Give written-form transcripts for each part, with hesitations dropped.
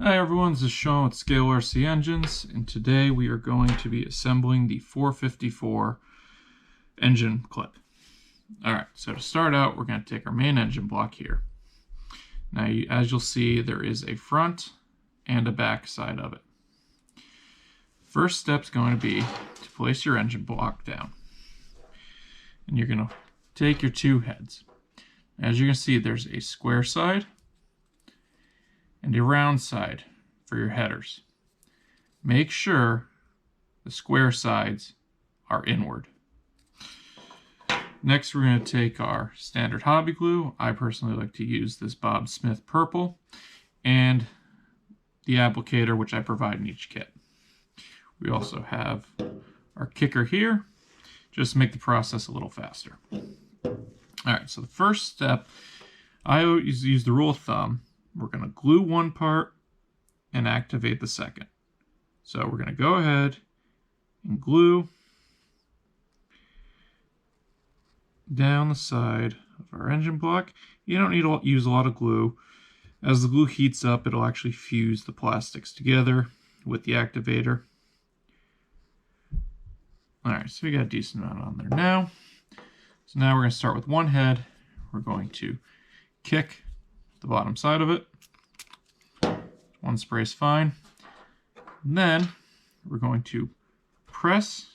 Hi everyone, this is Sean with Scale RC Engines, and today we are going to be assembling the 454 engine clip. Alright, so to start out, we're going to take our main engine block here. Now, as you'll see, there is a front and a back side of it. First step is going to be to place your engine block down. And you're going to take your two heads. As you can see, there's a square side and a round side for your headers. Make sure the square sides are inward. Next, we're going to take our standard hobby glue. I personally like to use this Bob Smith purple and the applicator, which I provide in each kit. We also have our kicker here, just to make the process a little faster. Alright, so the first step, I always use the rule of thumb. We're going to glue one part and activate the second. So we're going to go ahead and glue down the side of our engine block. You don't need to use a lot of glue. As the glue heats up, it'll actually fuse the plastics together with the activator. Alright, so we got a decent amount on there now. So now we're going to start with one head. We're going to kick the bottom side of it. One spray is fine. And then we're going to press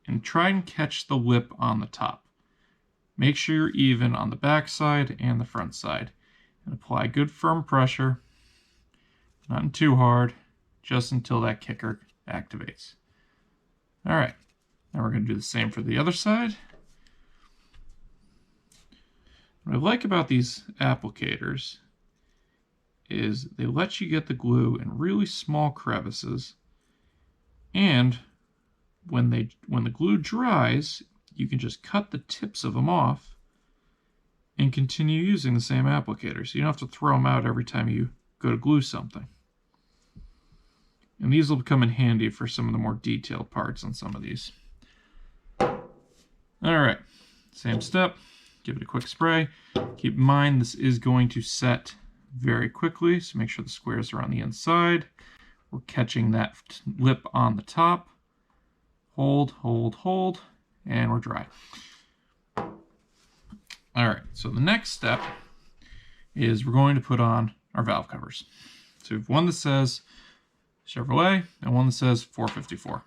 and try and catch the lip on the top. Make sure you're even on the back side and the front side. And apply good firm pressure, not too hard, just until that kicker activates. Alright, now we're going to do the same for the other side. What I like about these applicators is they let you get the glue in really small crevices, and when the glue dries, you can just cut the tips of them off and continue using the same applicator, so you don't have to throw them out every time you go to glue something. And these will come in handy for some of the more detailed parts on some of these. Alright, same step. Give it a quick spray. Keep in mind this is going to set very quickly, so make sure the squares are on the inside. We're catching that lip on the top. Hold, hold, hold, and we're dry. Alright, so the next step is we're going to put on our valve covers. So we have one that says Chevrolet and one that says 454.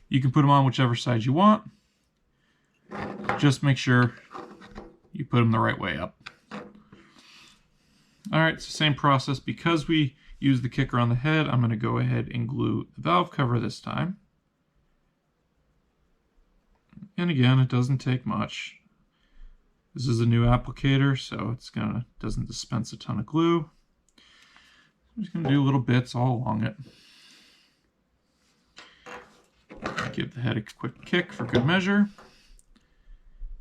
You can put them on whichever side you want. Just make sure you put them the right way up. Alright, it's the same process. Because we use the kicker on the head, I'm going to go ahead and glue the valve cover this time. And again, it doesn't take much. This is a new applicator, so doesn't dispense a ton of glue. I'm just going to do little bits all along it. Give the head a quick kick for good measure.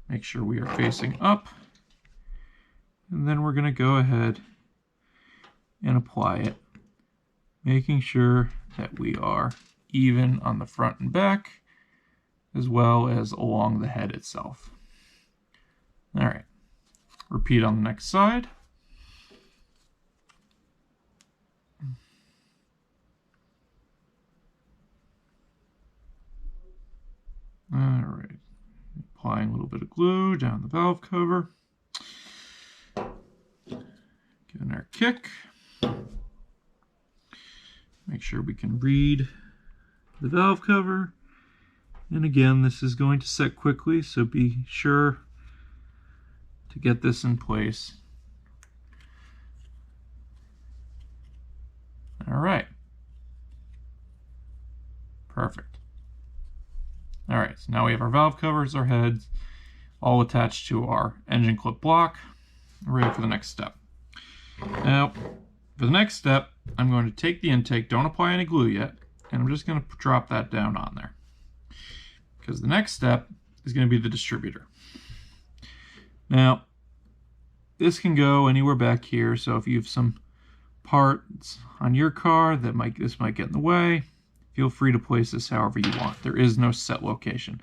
Make sure we are facing up. And then we're going to go ahead and apply it, making sure that we are even on the front and back, as well as along the head itself. Alright, repeat on the next side. Alright, applying a little bit of glue down the valve cover. Giving our kick. Make sure we can read the valve cover. And again, this is going to set quickly, so be sure to get this in place. Alright. Perfect. Alright, so now we have our valve covers, our heads, all attached to our engine clip block. We're ready for the next step. Now, for the next step, I'm going to take the intake, don't apply any glue yet, and I'm just going to drop that down on there. Because the next step is going to be the distributor. Now, this can go anywhere back here, so if you have some parts on your car that this might get in the way, feel free to place this however you want. There is no set location.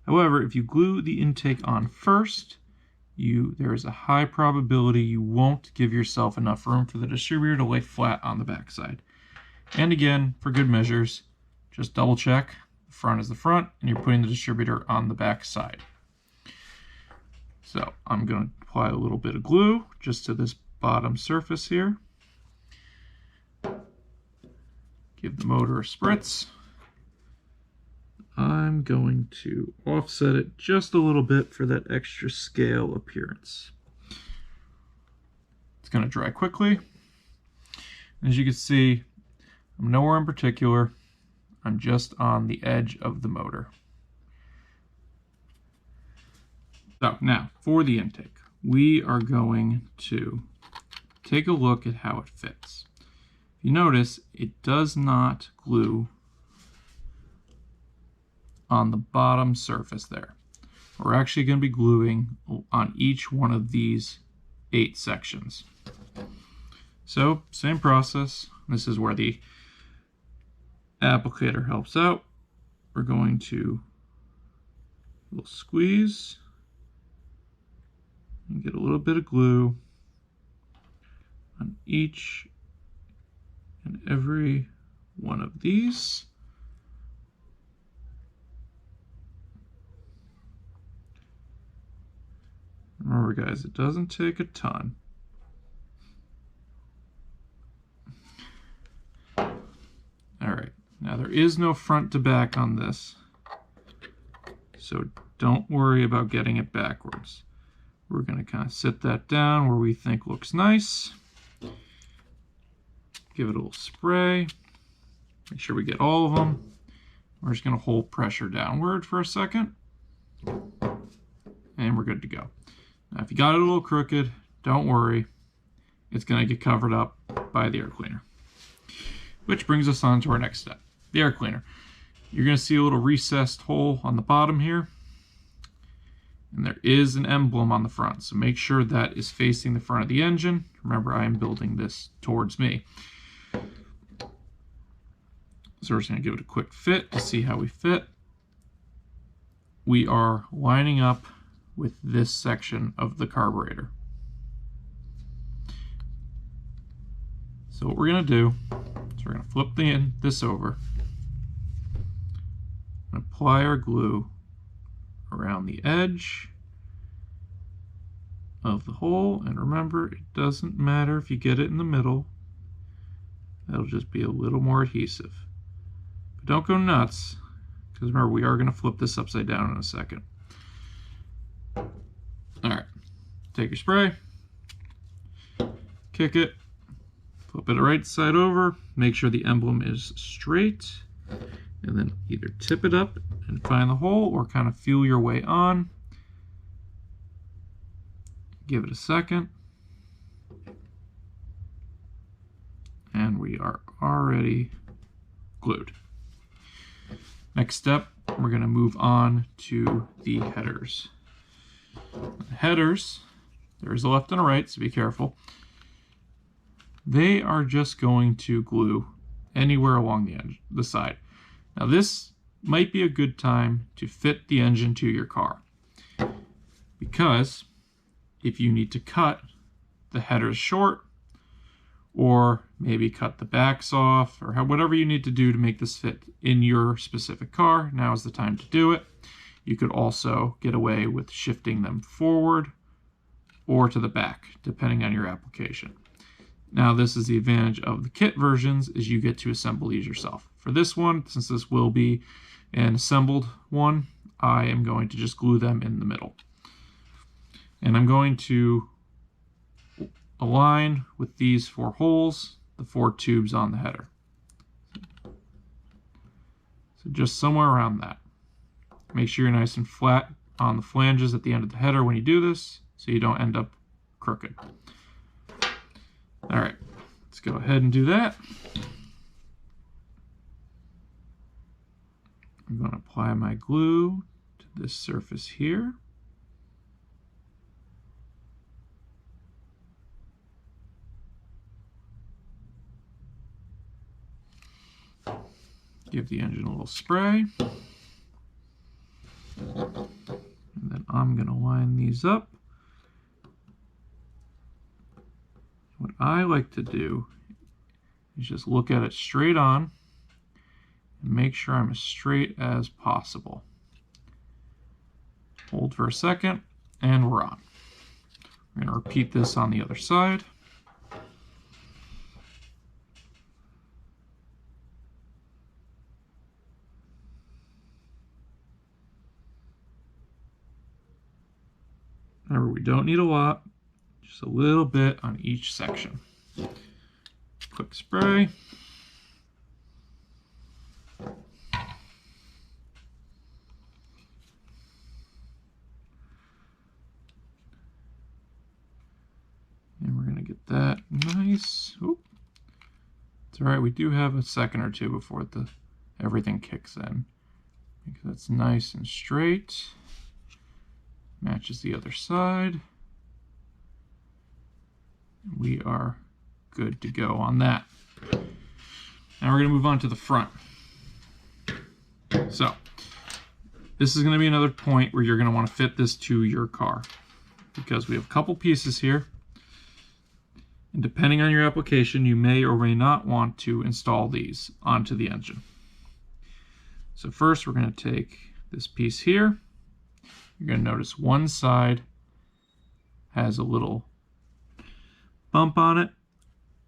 However, if you glue the intake on first, there is a high probability you won't give yourself enough room for the distributor to lay flat on the backside. And again, for good measures, just double check. The front is the front, and you're putting the distributor on the back side. So I'm going to apply a little bit of glue just to this bottom surface here. Give the motor a spritz. I'm going to offset it just a little bit for that extra scale appearance. It's going to dry quickly. As you can see, I'm nowhere in particular. I'm just on the edge of the motor. So now, for the intake, we are going to take a look at how it fits. If you notice, it does not glue on the bottom surface there. We're actually going to be gluing on each one of these 8 sections. So, same process. This is where the applicator helps out. We're going to squeeze and get a little bit of glue on each and every one of these. Remember guys, it doesn't take a ton. Alright, now there is no front to back on this, so don't worry about getting it backwards. We're going to kind of sit that down where we think looks nice. Give it a little spray. Make sure we get all of them. We're just going to hold pressure downward for a second. And we're good to go. Now, if you got it a little crooked, don't worry. It's going to get covered up by the air cleaner. Which brings us on to our next step, the air cleaner. You're going to see a little recessed hole on the bottom here. And there is an emblem on the front, so make sure that is facing the front of the engine. Remember, I am building this towards me. So we're just going to give it a quick fit to see how we fit. We are lining up with this section of the carburetor. So what we're going to do is we're going to flip this over and apply our glue around the edge of the hole. And remember, it doesn't matter if you get it in the middle. That'll just be a little more adhesive. But don't go nuts, because remember, we are going to flip this upside down in a second. Alright, take your spray, kick it, flip it right side over, make sure the emblem is straight, and then either tip it up and find the hole or kind of feel your way on. Give it a second. And we are already glued. Next step, we're going to move on to the headers. The headers, there is a left and a right, so be careful. They are just going to glue anywhere along the side. Now this might be a good time to fit the engine to your car, because if you need to cut the headers short, or maybe cut the backs off, or whatever you need to do to make this fit in your specific car, now is the time to do it. You could also get away with shifting them forward or to the back, depending on your application. Now, this is the advantage of the kit versions, is you get to assemble these yourself. For this one, since this will be an assembled one, I am going to just glue them in the middle. And I'm going to align with these 4 holes, the 4 tubes on the header. So just somewhere around that. Make sure you're nice and flat on the flanges at the end of the header when you do this, so you don't end up crooked. All right, let's go ahead and do that. I'm going to apply my glue to this surface here. Give the engine a little spray. And then I'm going to line these up What I like to do is just look at it straight on and make sure I'm as straight as possible. Hold for a second, and we're on. We're going to repeat this on the other side. Remember, we don't need a lot, just a little bit on each section. Quick spray. And we're going to get that nice. Oop. It's all right, we do have a second or two before everything kicks in. Make that's nice and straight. Matches the other side. We are good to go on that. Now we're going to move on to the front. So this is going to be another point where you're going to want to fit this to your car, because we have a couple pieces here, and depending on your application, you may or may not want to install these onto the engine. So first we're going to take this piece here. You're going to notice one side has a little bump on it,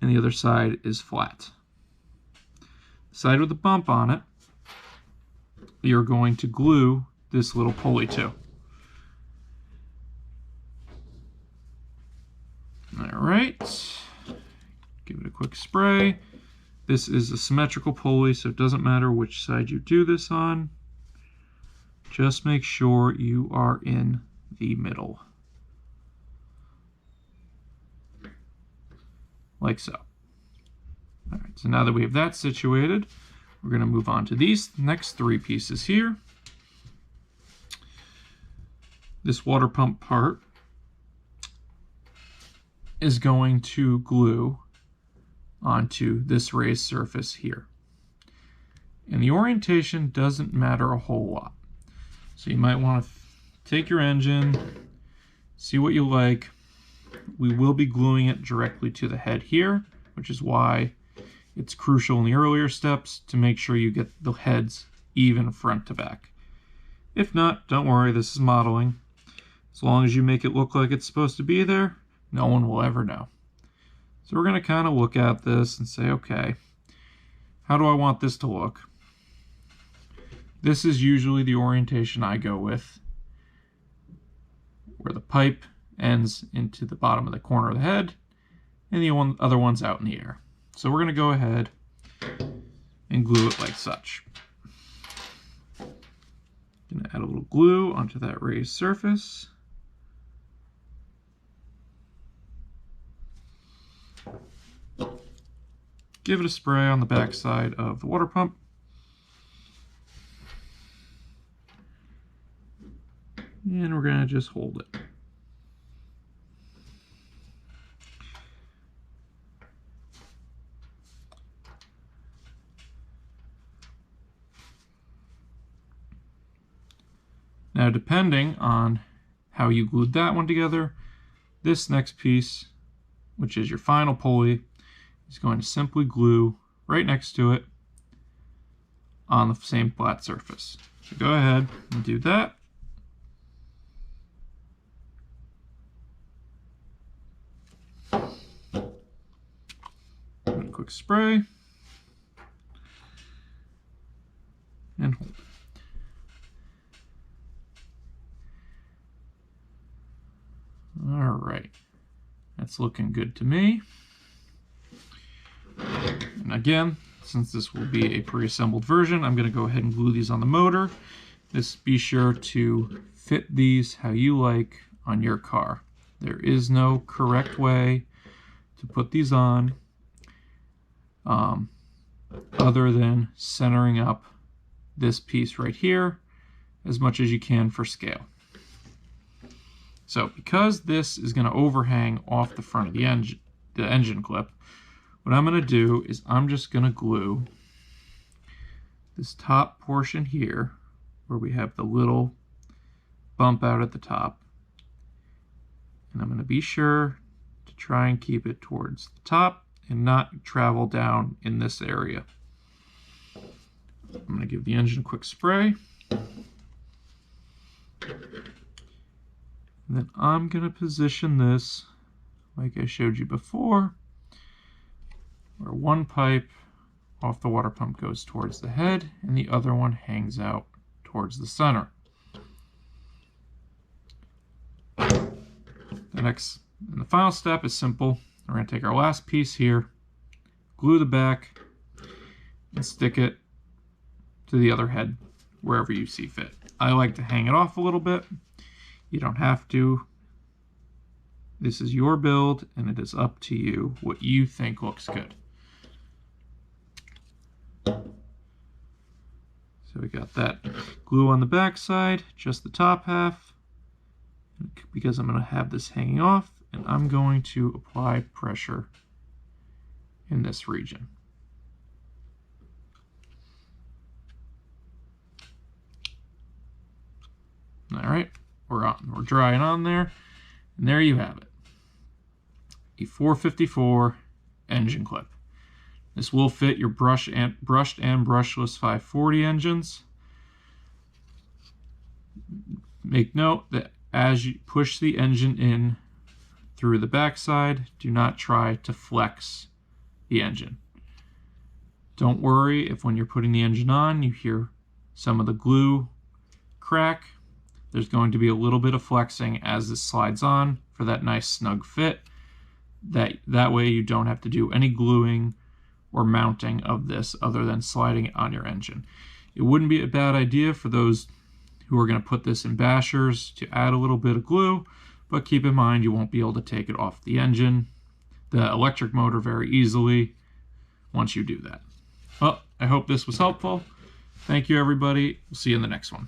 and the other side is flat. The side with the bump on it, you're going to glue this little pulley to. All right, give it a quick spray. This is a symmetrical pulley, so it doesn't matter which side you do this on. Just make sure you are in the middle. Like so. All right, so now that we have that situated, we're going to move on to these next three pieces here. This water pump part is going to glue onto this raised surface here. And the orientation doesn't matter a whole lot. So you might want to take your engine, see what you like. We will be gluing it directly to the head here, which is why it's crucial in the earlier steps to make sure you get the heads even front to back. If not, don't worry, this is modeling. As long as you make it look like it's supposed to be there, no one will ever know. So we're going to kind of look at this and say, okay, how do I want this to look? This is usually the orientation I go with, where the pipe ends into the bottom of the corner of the head and the other one's out in the air. So we're going to go ahead and glue it like such. Going to add a little glue onto that raised surface. Give it a spray on the back side of the water pump. And we're going to just hold it. Now, depending on how you glued that one together, this next piece, which is your final pulley, is going to simply glue right next to it on the same flat surface. So go ahead and do that. A quick spray and hold it. All right, that's looking good to me. And again, since this will be a pre-assembled version, I'm going to go ahead and glue these on the motor. Just be sure to fit these how you like on your car. There is no correct way to put these on other than centering up this piece right here as much as you can for scale. So because this is going to overhang off the front of the engine clip, what I'm going to do is I'm just going to glue this top portion here where we have the little bump out at the top. And I'm going to be sure to try and keep it towards the top and not travel down in this area. I'm going to give the engine a quick spray. And then I'm going to position this like I showed you before, where one pipe off the water pump goes towards the head and the other one hangs out towards the center. The final step is simple. We're going to take our last piece here, glue the back, and stick it to the other head wherever you see fit. I like to hang it off a little bit. You don't have to. This is your build, and it is up to you what you think looks good. So we got that glue on the back side, just the top half, because I'm going to have this hanging off, and I'm going to apply pressure in this region. All right, we're drying on there, and there you have it. A 454 engine clip. This will fit your brushed and brushless 540 engines. Make note that as you push the engine in through the backside, do not try to flex the engine. Don't worry if when you're putting the engine on you hear some of the glue crack. There's going to be a little bit of flexing as this slides on for that nice snug fit. That way you don't have to do any gluing or mounting of this other than sliding it on your engine. It wouldn't be a bad idea for those who are going to put this in bashers to add a little bit of glue, but keep in mind you won't be able to take it off the engine, the electric motor, very easily once you do that. Well, I hope this was helpful. Thank you, everybody. We'll see you in the next one.